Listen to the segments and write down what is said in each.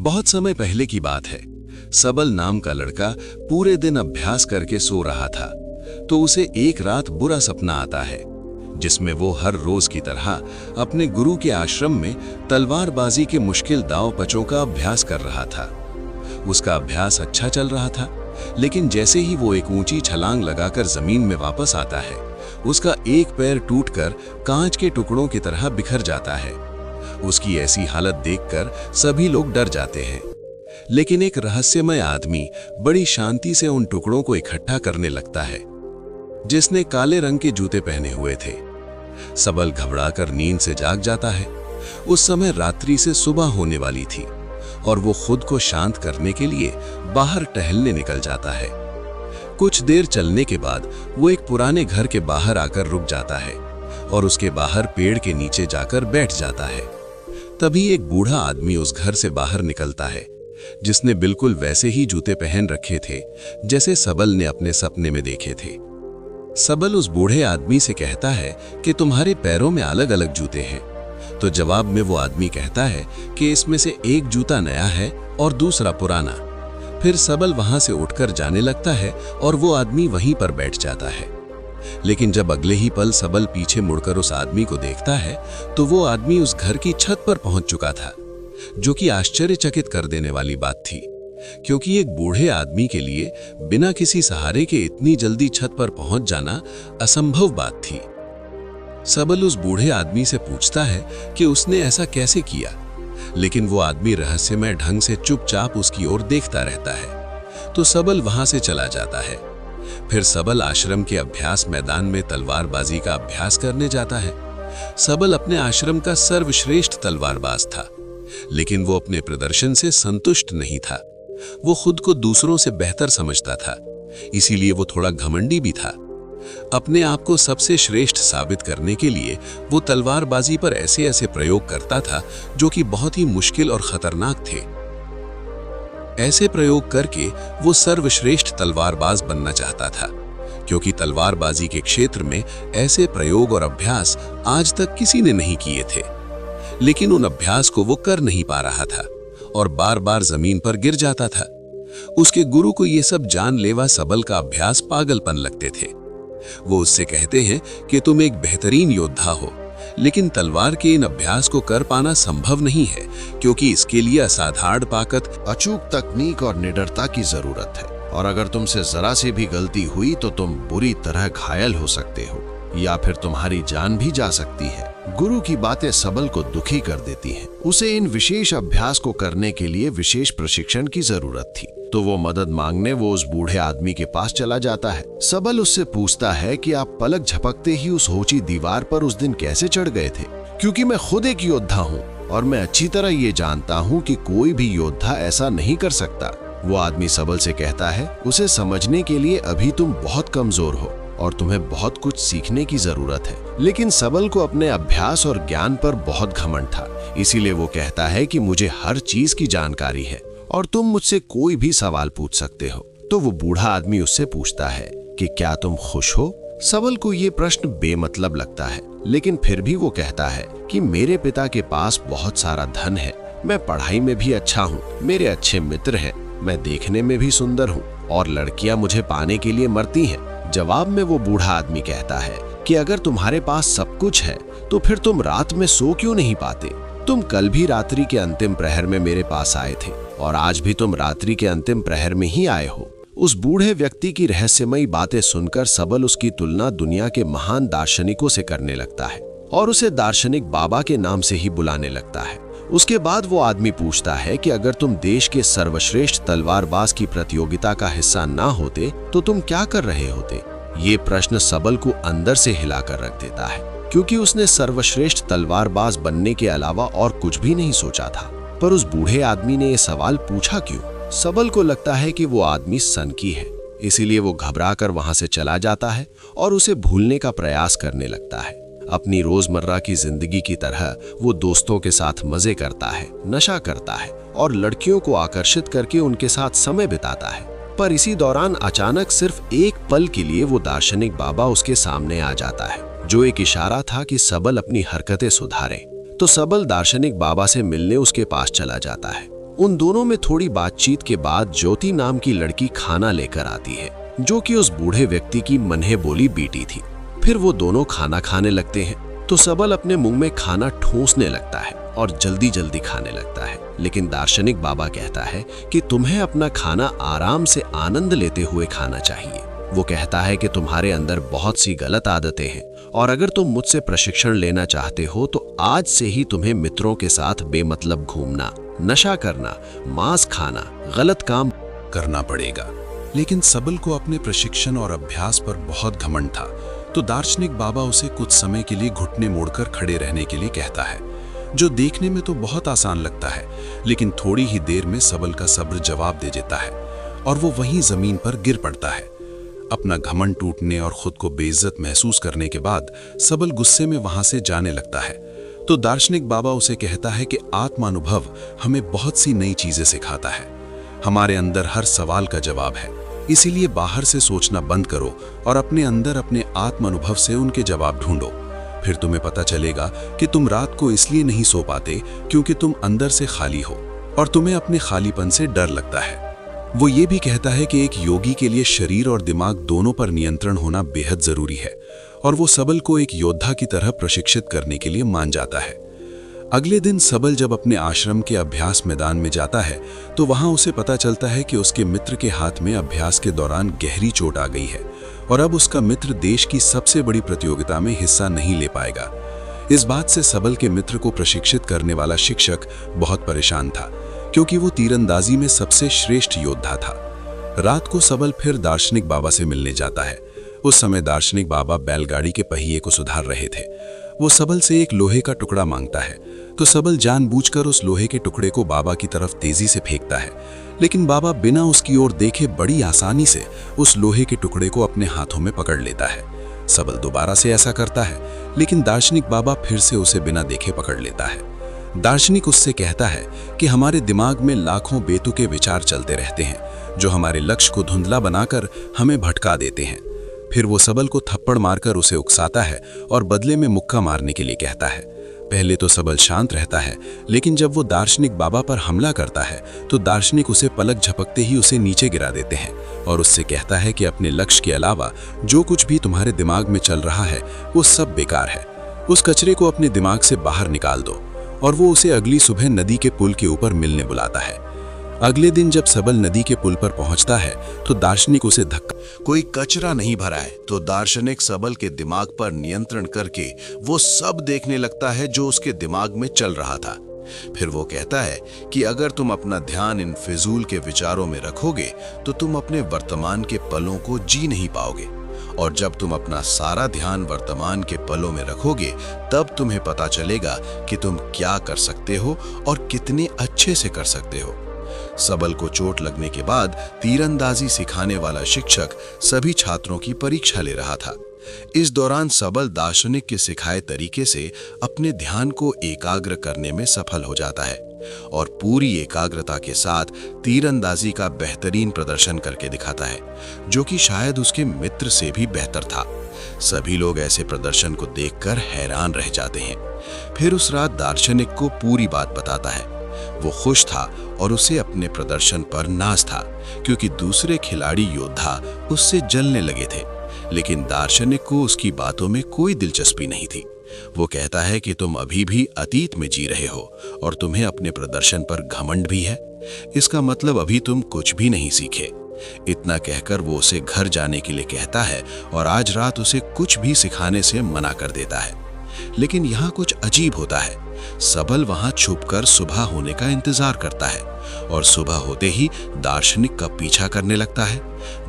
बहुत समय पहले की बात है। सबल नाम का लड़का पूरे दिन अभ्यास करके सो रहा था तो उसे एक रात बुरा सपना आता है, जिसमें वो हर रोज की तरह अपने गुरु के आश्रम में तलवारबाजी के मुश्किल दांव पचों का अभ्यास कर रहा था। उसका अभ्यास अच्छा चल रहा था, लेकिन जैसे ही वो एक ऊंची छलांग लगाकर जमीन में वापस आता है, उसका एक पैर टूटकर कांच के टुकड़ों की तरह बिखर जाता है। उसकी ऐसी हालत देखकर सभी लोग डर जाते हैं, लेकिन एक रहस्यमय आदमी बड़ी शांति से उन टुकड़ों को इकट्ठा करने लगता है, जिसने काले रंग के जूते पहने हुए थे। सबल घबराकर नींद से जाग जाता है। उस समय रात्रि से सुबह होने वाली थी और वो खुद को शांत करने के लिए बाहर टहलने निकल जाता है। कुछ देर चलने के बाद वो एक पुराने घर के बाहर आकर रुक जाता है और उसके बाहर पेड़ के नीचे जाकर बैठ जाता है। तभी एक बूढ़ा आदमी उस घर से बाहर निकलता है, जिसने बिल्कुल वैसे ही जूते पहन रखे थे जैसे सबल ने अपने सपने में देखे थे। सबल उस बूढ़े आदमी से कहता है कि तुम्हारे पैरों में अलग अलग जूते हैं। तो जवाब में वो आदमी कहता है कि इसमें से एक जूता नया है और दूसरा पुराना। फिर सबल वहां से उठकर जाने लगता है और वो आदमी वहीं पर बैठ जाता है। लेकिन जब अगले ही पल सबल पीछे मुड़कर उस आदमी को देखता है तो वो आदमी उस घर की छत पर पहुंच चुका था, जो कि आश्चर्यचकित कर देने वाली बात थी, क्योंकि एक बूढ़े आदमी के लिए बिना किसी सहारे के इतनी जल्दी छत पर पहुंच जाना असंभव बात थी। सबल उस बूढ़े आदमी से पूछता है कि उसने ऐसा कैसे किया, लेकिन वो आदमी रहस्यमय ढंग से चुपचाप उसकी ओर देखता रहता है। तो सबल वहां से चला जाता है। फिर सबल आश्रम के अभ्यास मैदान में तलवारबाजी का अभ्यास करने जाता है। सबल अपने आश्रम का सर्वश्रेष्ठ तलवारबाज था, लेकिन वो अपने प्रदर्शन से संतुष्ट नहीं था। वो खुद को दूसरों से बेहतर समझता था, इसीलिए वो थोड़ा घमंडी भी था। अपने आप को सबसे श्रेष्ठ साबित करने के लिए वो तलवारबाजी पर ऐसे ऐसे प्रयोग करता था जो कि बहुत ही मुश्किल और खतरनाक थे। ऐसे प्रयोग करके वो सर्वश्रेष्ठ तलवारबाज बनना चाहता था, क्योंकि तलवारबाजी के क्षेत्र में ऐसे प्रयोग और अभ्यास आज तक किसी ने नहीं किए थे। लेकिन उन अभ्यास को वो कर नहीं पा रहा था और बार बार जमीन पर गिर जाता था। उसके गुरु को ये सब जानलेवा सबल का अभ्यास पागलपन लगते थे। वो उससे कहते हैं कि तुम एक बेहतरीन योद्धा हो, लेकिन तलवार के इन अभ्यास को कर पाना संभव नहीं है, क्योंकि इसके लिए असाधारण ताकत, अचूक तकनीक और निडरता की जरूरत है। और अगर तुमसे जरा से भी गलती हुई तो तुम बुरी तरह घायल हो सकते हो या फिर तुम्हारी जान भी जा सकती है। गुरु की बातें सबल को दुखी कर देती हैं। उसे इन विशेष अभ्यास को करने के लिए विशेष प्रशिक्षण की जरूरत थी, तो वो मदद मांगने वो उस बूढ़े आदमी के पास चला जाता है। सबल उससे पूछता है कि आप पलक झपकते ही उस ऊंची दीवार पर उस दिन कैसे चढ़ गए थे, क्योंकि मैं खुद एक योद्धा हूँ और मैं अच्छी तरह ये जानता हूँ कि कोई भी योद्धा ऐसा नहीं कर सकता। वो आदमी सबल से कहता है, उसे समझने के लिए अभी तुम बहुत कमजोर हो और तुम्हें बहुत कुछ सीखने की जरूरत है। लेकिन सबल को अपने अभ्यास और ज्ञान पर बहुत घमंड था, इसीलिए वो कहता है कि मुझे हर चीज की जानकारी है और तुम मुझसे कोई भी सवाल पूछ सकते हो। तो वो बूढ़ा आदमी उससे पूछता है कि क्या तुम खुश हो। सबल को ये प्रश्न बेमतलब लगता है, लेकिन फिर भी वो कहता है कि मेरे पिता के पास बहुत सारा धन है, मैं पढ़ाई में भी अच्छा हूँ, मेरे अच्छे मित्र हैं, मैं देखने में भी सुंदर हूँ और लड़कियां मुझे पाने के लिए मरती हैं। जवाब में वो बूढ़ा आदमी कहता है कि अगर तुम्हारे पास सब कुछ है तो फिर तुम रात में सो क्यों नहीं पाते। तुम कल भी रात्रि के अंतिम प्रहर में मेरे पास आए थे और आज भी तुम रात्रि के अंतिम प्रहर में ही आए हो। उस बूढ़े व्यक्ति की रहस्यमयी बातें सुनकर सबल उसकी तुलना दुनिया के महान दार्शनिकों से करने लगता है और उसे दार्शनिक बाबा के नाम से ही बुलाने लगता है। उसके बाद वो आदमी पूछता है कि अगर तुम देश के सर्वश्रेष्ठ तलवारबाज की प्रतियोगिता का हिस्सा ना होते तो तुम क्या कर रहे होते। ये प्रश्न सबल को अंदर से हिलाकर रख देता है, क्योंकि उसने सर्वश्रेष्ठ तलवारबाज बनने के अलावा और कुछ भी नहीं सोचा था। पर उस बूढ़े आदमी ने ये सवाल पूछा क्यों। सबल को लगता है कि वो आदमी सनकी है, इसीलिए वो घबराकर वहां से चला जाता है और उसे भूलने का प्रयास करने लगता है। अपनी रोजमर्रा की जिंदगी की तरह वो दोस्तों के साथ मजे करता है, नशा करता है और लड़कियों को आकर्षित करके उनके साथ समय बिताता है। पर इसी दौरान अचानक सिर्फ एक पल के लिए वो दार्शनिक बाबा उसके सामने आ जाता है, जो एक इशारा था कि सबल अपनी हरकतें सुधारे। तो सबल दार्शनिक बाबा से मिलने उसके पास चला जाता है। उन दोनों में थोड़ी बातचीत के बाद ज्योति नाम की लड़की खाना लेकर आती है, जो कि उस बूढ़े व्यक्ति की मनहे बोली बेटी थी। फिर वो दोनों खाना खाने लगते हैं तो सबल अपने मुंह में खाना ठूंसने लगता है और जल्दी जल्दी खाने लगता है। लेकिन दार्शनिक बाबा कहता है कि तुम्हें अपना खाना आराम से आनंद लेते हुए खाना चाहिए। वो कहता है कि तुम्हारे अंदर बहुत सी गलत आदतें हैं और अगर तुम मुझसे प्रशिक्षण लेना चाहते हो तो आज से ही तुम्हें मित्रों के साथ बेमतलब घूमना, नशा करना, मांस खाना, गलत काम करना पड़ेगा। लेकिन सबल को अपने प्रशिक्षण और अभ्यास पर बहुत घमंड था, तो दार्शनिक बाबा उसे कुछ समय के लिए घुटने मोड़कर खड़े रहने के लिए कहता है, जो देखने में तो बहुत आसान लगता है, लेकिन थोड़ी ही देर में सबल का सब्र जवाब दे देता है और वो वहीं जमीन पर गिर पड़ता है। अपना घमंड टूटने और खुद को बेइज्जत महसूस करने के बाद सबल गुस्से में वहां से जाने लगता है। तो दार्शनिक बाबा उसे कहता है कि आत्मानुभव हमें बहुत सी नई चीजें सिखाता है। हमारे अंदर हर सवाल का जवाब है, इसीलिए बाहर से सोचना बंद करो और अपने अंदर अपने आत्मानुभव से उनके जवाब ढूंढो। फिर तुम्हें पता चलेगा कि तुम रात को इसलिए नहीं सो पाते क्योंकि तुम अंदर से खाली हो और तुम्हें अपने खालीपन से डर लगता है। वो ये भी कहता है कि एक योगी के लिए शरीर और दिमाग दोनों पर नियंत्रण होना बेहद जरूरी है और वो सबल को एक योद्धा की तरह प्रशिक्षित करने के लिए मान जाता है। अगले दिन सबल जब अपने आश्रम के अभ्यास मैदान में जाता है तो वहां उसे पता चलता है कि उसके मित्र के हाथ में अभ्यास के दौरान गहरी चोट आ गई है और अब उसका मित्र देश की सबसे बड़ी प्रतियोगिता में हिस्सा नहीं ले पाएगा। इस बात से सबल के मित्र को प्रशिक्षित करने वाला शिक्षक बहुत परेशान था, क्योंकि वो तीरंदाजी में सबसे श्रेष्ठ योद्धा था। रात को सबल फिर दार्शनिक बाबा से मिलने जाता है। उस समय दार्शनिक बाबा बैलगाड़ी के पहिए को सुधार रहे थे। वो सबल से एक लोहे का टुकड़ा मांगता है, तो सबल जानबूझकर उस लोहे के टुकड़े को बाबा की तरफ तेजी से फेंकता है, लेकिन बाबा बिना उसकी ओर देखे बड़ी आसानी से उस लोहे के टुकड़े को अपने हाथों में पकड़ लेता है। सबल दोबारा से ऐसा करता है, लेकिन दार्शनिक बाबा फिर से उसे बिना देखे पकड़ लेता है। दार्शनिक उससे कहता है कि हमारे दिमाग में लाखों बेतुके विचार चलते रहते हैं, जो हमारे लक्ष्य को धुंधला बनाकर हमें भटका देते हैं। फिर वो सबल को थप्पड़ मारकर उसे उकसाता है और बदले में मुक्का मारने के लिए कहता है। पहले तो सबल शांत रहता है, लेकिन जब वो दार्शनिक बाबा पर हमला करता है तो दार्शनिक उसे पलक झपकते ही उसे नीचे गिरा देते हैं और उससे कहता है कि अपने लक्ष्य के अलावा जो कुछ भी तुम्हारे दिमाग में चल रहा है वो सब बेकार है। उस कचरे को अपने दिमाग से बाहर निकाल दो। और वो उसे अगली सुबह नदी के पुल के ऊपर मिलने बुलाता है। अगले दिन जब सबल नदी के पुल पर पहुंचता है तो दार्शनिक उसे धक्का कोई कचरा नहीं भरा है, तो दार्शनिक सबल के दिमाग पर नियंत्रण करके वो सब देखने लगता है जो उसके दिमाग में चल रहा था। फिर वो कहता है कि अगर तुम अपना ध्यान इन फिजूल के विचारों में रखोगे तो तुम अपने वर्तमान के पलों को जी नहीं पाओगे, और जब तुम अपना सारा ध्यान वर्तमान के पलों में रखोगे तब तुम्हें पता चलेगा कि तुम क्या कर सकते हो और कितने अच्छे से कर सकते हो। सबल को चोट लगने के बाद तीरंदाजी सिखाने वाला शिक्षक सभी छात्रों की परीक्षा ले रहा था। इस दौरान सबल दार्शनिक के सिखाए तरीके से अपने ध्यान को एकाग्र करने में सफल हो जाता है और पूरी एकाग्रता के साथ तीरंदाजी का बेहतरीन प्रदर्शन करके दिखाता है, जो कि शायद उसके मित्र से भी बेहतर था। सभी लोग ऐसे प्रदर्शन को देखकर हैरान रह जाते हैं। फिर उस रात दार्शनिक को पूरी बात बताता है। वो खुश था और उसे अपने प्रदर्शन पर नाज था, क्योंकि दूसरे खिलाड़ी योद्धा उससे जलने लगे थे, लेकिन दार्शनिक को उसकी बातों में कोई दिलचस्पी नहीं थी। वो कहता है कि तुम अभी भी अतीत में जी रहे हो और तुम्हें अपने प्रदर्शन पर घमंड भी है। इसका मतलब अभी तुम कुछ भी नहीं सीखे। इतना कहकर वो उसे घर जाने के लिए कहता है और आज रात उसे कुछ भी सिखाने से मना कर देता है। लेकिन यहाँ कुछ अजीब होता है। सबल वहां छुपकर सुबह होने का इंतजार करता है और सुबह होते ही दार्शनिक का पीछा करने लगता है।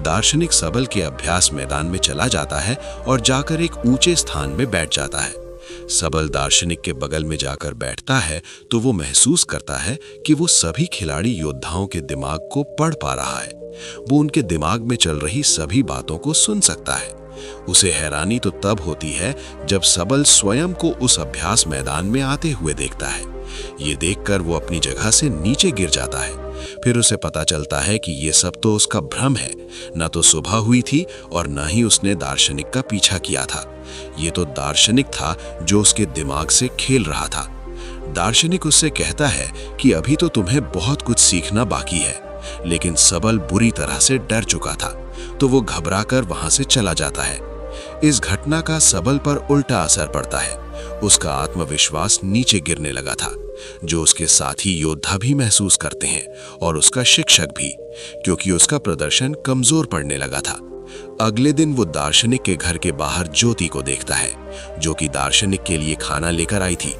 दार्शनिक सबल के अभ्यास मैदान में चला जाता है और जाकर एक ऊंचे स्थान में बैठ जाता है। सबल दार्शनिक के बगल में जाकर बैठता है तो वो महसूस करता है कि वो सभी खिलाड़ी योद्धाओं के दिमाग को पढ़ पा रहा है। वो उनके दिमाग में चल रही सभी बातों को सुन सकता है। उसे हैरानी तो तब होती है जब सबल स्वयं को उस अभ्यास मैदान में आते हुए देखता है। ये देखकर वो अपनी जगह से नीचे गिर जाता है। फिर उसे पता चलता है कि ये सब तो उसका भ्रम है। न तो सुबह हुई थी और न ही उसने दार्शनिक का पीछा किया था। ये तो दार्शनिक था जो उसके दिमाग से खेल रहा था। दार्शनिक उससे कहता है कि अभी तो तुम्हें बहुत कुछ सीखना बाकी है, लेकिन सबल बुरी तरह से डर चुका था, तो वो घबराकर वहां से चला जाता है। इस घटना का सबल पर उल्टा असर पड़ता है। उसका आत्मविश्वास नीचे गिरने लगा था, जो उसके साथी योद्धा भी महसूस करते हैं और उसका शिक्षक भी, क्योंकि उसका प्रदर्शन कमजोर पड़ने लगा था। अगले दिन वो दार्शनिक के घर के बाहर ज्योति को देखता है, जो कि दार्शनिक के लिए खाना लेकर आई थी।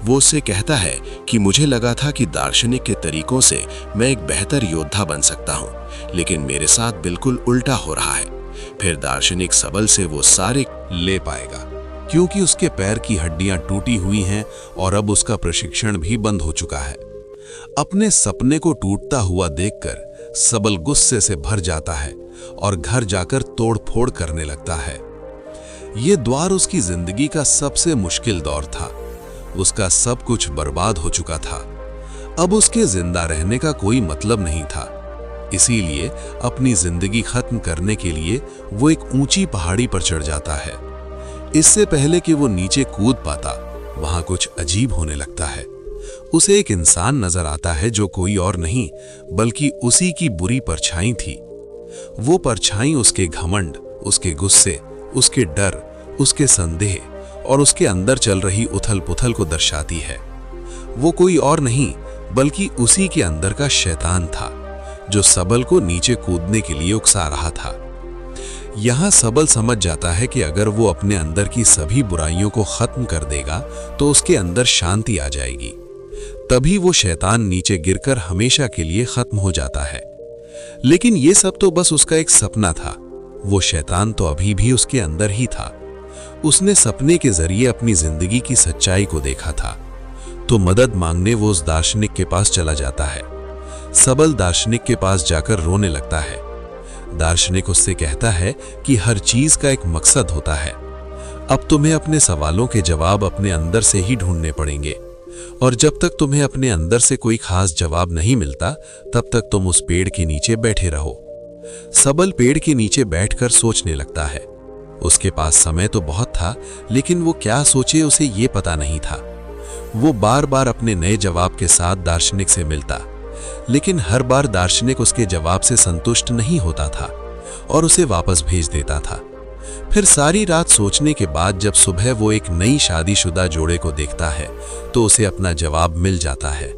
वो उससे कहता है कि मुझे लगा था कि दार्शनिक के तरीकों से मैं एक बेहतर योद्धा बन सकता हूँ, लेकिन मेरे साथ बिल्कुल उल्टा हो रहा है। फिर दार्शनिक सबल से वो सारे ले पाएगा, क्योंकि उसके पैर की हड्डियां टूटी हुई हैं और अब उसका प्रशिक्षण भी बंद हो चुका है। अपने सपने को टूटता हुआ देखकर सबल गुस्से से भर जाता है और घर जाकर तोड़फोड़ करने लगता है। ये द्वार उसकी जिंदगी का सबसे मुश्किल दौर था। उसका सब कुछ बर्बाद हो चुका था। अब उसके जिंदा रहने का कोई मतलब नहीं था। इसीलिए अपनी जिंदगी खत्म करने के लिए वो एक ऊंची पहाड़ी पर चढ़ जाता है। इससे पहले कि वो नीचे कूद पाता, वहां कुछ अजीब होने लगता है। उसे एक इंसान नजर आता है, जो कोई और नहीं बल्कि उसी की बुरी परछाई थी। वो परछाई उसके घमंड, उसके गुस्से, उसके डर, उसके संदेह और उसके अंदर चल रही उथल-पुथल को दर्शाती है। वो कोई और नहीं बल्कि उसी के अंदर का शैतान था, जो सबल को नीचे कूदने के लिए उकसा रहा था। यहां सबल समझ जाता है कि अगर वो अपने अंदर की सभी बुराइयों को खत्म कर देगा तो उसके अंदर शांति आ जाएगी। तभी वो शैतान नीचे गिरकर हमेशा के लिए खत्म हो जाता है। लेकिन ये सब तो बस उसका एक सपना था। वो शैतान तो अभी भी उसके अंदर ही था। उसने सपने के जरिए अपनी जिंदगी की सच्चाई को देखा था। तो मदद मांगने वो उस दार्शनिक के पास चला जाता है। सबल दार्शनिक के पास जाकर रोने लगता है। दार्शनिक उससे कहता है कि हर चीज का एक मकसद होता है। अब तुम्हें अपने सवालों के जवाब अपने अंदर से ही ढूंढने पड़ेंगे, और जब तक तुम्हें अपने अंदर से कोई खास जवाब नहीं मिलता, तब तक तुम उस पेड़ के नीचे बैठे रहो। सबल पेड़ के नीचे बैठकर सोचने लगता है। उसके पास समय तो बहुत था, लेकिन वो क्या सोचे उसे ये पता नहीं था। वो बार बार अपने नए जवाब के साथ दार्शनिक से मिलता, लेकिन हर बार दार्शनिक उसके जवाब से संतुष्ट नहीं होता था और उसे वापस भेज देता था। फिर सारी रात सोचने के बाद जब सुबह वो एक नई शादीशुदा जोड़े को देखता है, तो उसे अपना जवाब मिल जाता है।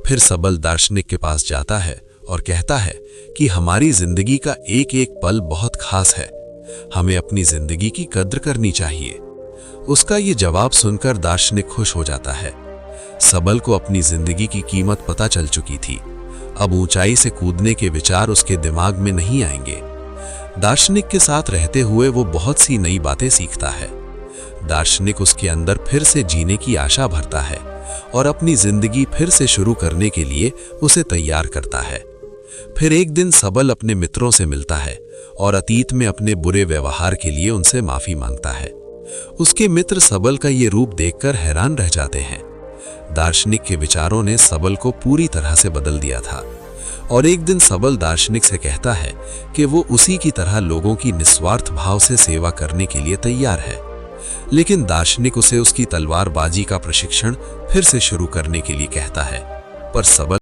फिर सबल दार्शनिक के पास जाता है और कहता है कि हमारी जिंदगी का एक एक पल बहुत खास है, हमें अपनी जिंदगी की कद्र करनी चाहिए। उसका ये जवाब सुनकर दार्शनिक खुश हो जाता है। सबल को अपनी जिंदगी की कीमत पता चल चुकी थी। अब ऊंचाई से कूदने के विचार उसके दिमाग में नहीं आएंगे। दार्शनिक के साथ रहते हुए वो बहुत सी नई बातें सीखता है। दार्शनिक उसके अंदर फिर से जीने की आशा भरता है और अपनी जिंदगी फिर से शुरू करने के लिए उसे तैयार करता है। फिर एक दिन सबल अपने मित्रों से मिलता है और अतीत में अपने बुरे व्यवहार के लिए उनसे माफी मांगता है। उसके मित्र सबल का ये रूप देखकर हैरान रह जाते हैं। दार्शनिक के विचारों ने सबल को पूरी तरह से बदल दिया था, और एक दिन सबल दार्शनिक से कहता है कि वो उसी की तरह लोगों की निस्वार्थ भाव से सेवा करने के लिए तैयार है। लेकिन दार्शनिक उसे उसकी तलवारबाजी का प्रशिक्षण फिर से शुरू करने के लिए कहता है, पर सबल